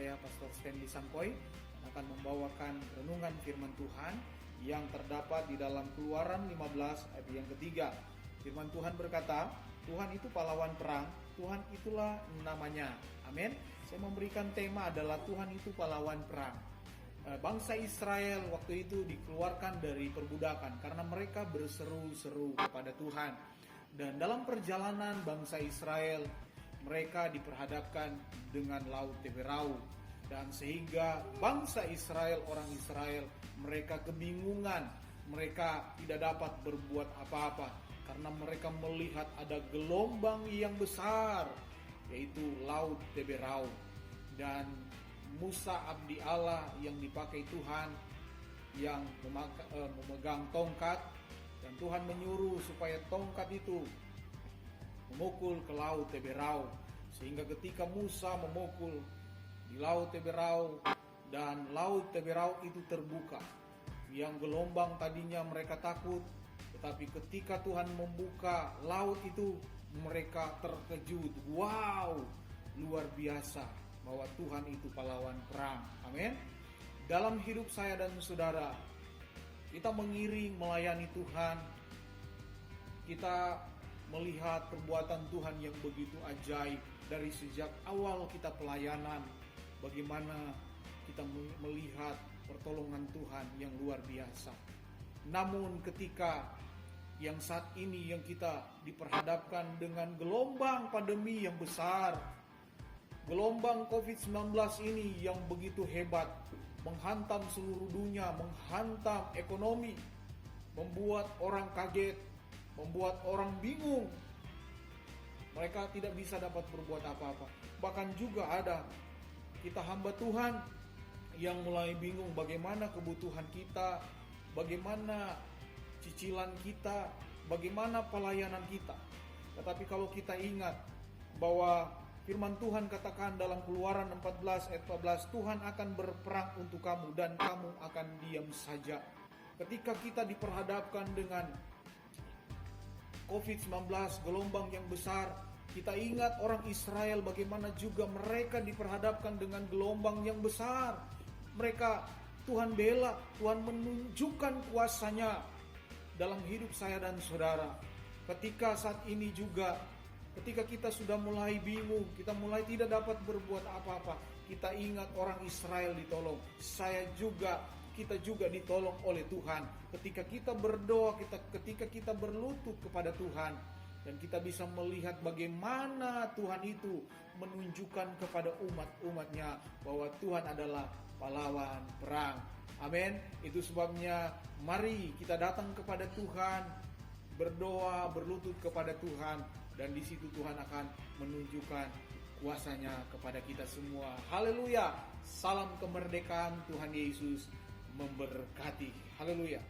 saya Pastor Stanley Sampoy akan membawakan renungan firman Tuhan yang terdapat di dalam Keluaran 15 ayat yang ketiga. Firman Tuhan berkata, Tuhan itu pahlawan perang, Tuhan itulah namanya. Amin. Saya memberikan tema adalah Tuhan itu pahlawan perang. Bangsa Israel waktu itu dikeluarkan dari perbudakan karena mereka berseru-seru kepada Tuhan. Dan dalam perjalanan bangsa Israel, mereka diperhadapkan dengan Laut Teberau. Dan sehingga bangsa Israel, orang Israel, mereka kebingungan. Mereka tidak dapat berbuat apa-apa karena mereka melihat ada gelombang yang besar, yaitu Laut Teberau. Dan Musa abdi Allah yang dipakai Tuhan yang memegang tongkat, dan Tuhan menyuruh supaya tongkat itu memukul ke Laut Teberau, sehingga ketika Musa memukul di Laut Teberau dan Laut Teberau itu terbuka, yang gelombang tadinya mereka takut, tetapi ketika Tuhan membuka laut itu mereka terkejut. Wow, luar biasa bahwa Tuhan itu pahlawan perang. Amin. Dalam hidup saya dan saudara, kita mengiring melayani Tuhan, kita melihat perbuatan Tuhan yang begitu ajaib dari sejak awal kita pelayanan. Bagaimana kita melihat pertolongan Tuhan yang luar biasa. Namun ketika yang saat ini yang kita diperhadapkan dengan gelombang pandemi yang besar, gelombang COVID-19 ini yang begitu hebat, menghantam seluruh dunia, menghantam ekonomi, membuat orang kaget, membuat orang bingung. Mereka tidak bisa dapat berbuat apa-apa. Bahkan juga ada kita hamba Tuhan yang mulai bingung bagaimana kebutuhan kita, bagaimana cicilan kita, bagaimana pelayanan kita. Tetapi kalau kita ingat bahwa firman Tuhan katakan dalam Keluaran 14 ayat 14, Tuhan akan berperang untuk kamu dan kamu akan diam saja. Ketika kita diperhadapkan dengan COVID-19, gelombang yang besar, kita ingat orang Israel bagaimana juga mereka diperhadapkan dengan gelombang yang besar. Mereka, Tuhan bela, Tuhan menunjukkan kuasanya dalam hidup saya dan saudara. Ketika saat ini juga, ketika kita sudah mulai bingung, kita mulai tidak dapat berbuat apa-apa, kita ingat orang Israel ditolong. Kita juga ditolong oleh Tuhan. Ketika kita berdoa, ketika kita berlutut kepada Tuhan, dan kita bisa melihat bagaimana Tuhan itu menunjukkan kepada umat-umatnya bahwa Tuhan adalah pahlawan perang. Amin. Itu sebabnya mari kita datang kepada Tuhan, berdoa, berlutut kepada Tuhan, dan di situ Tuhan akan menunjukkan kuasanya kepada kita semua. Haleluya. Salam kemerdekaan, Tuhan Yesus memberkati. Haleluya.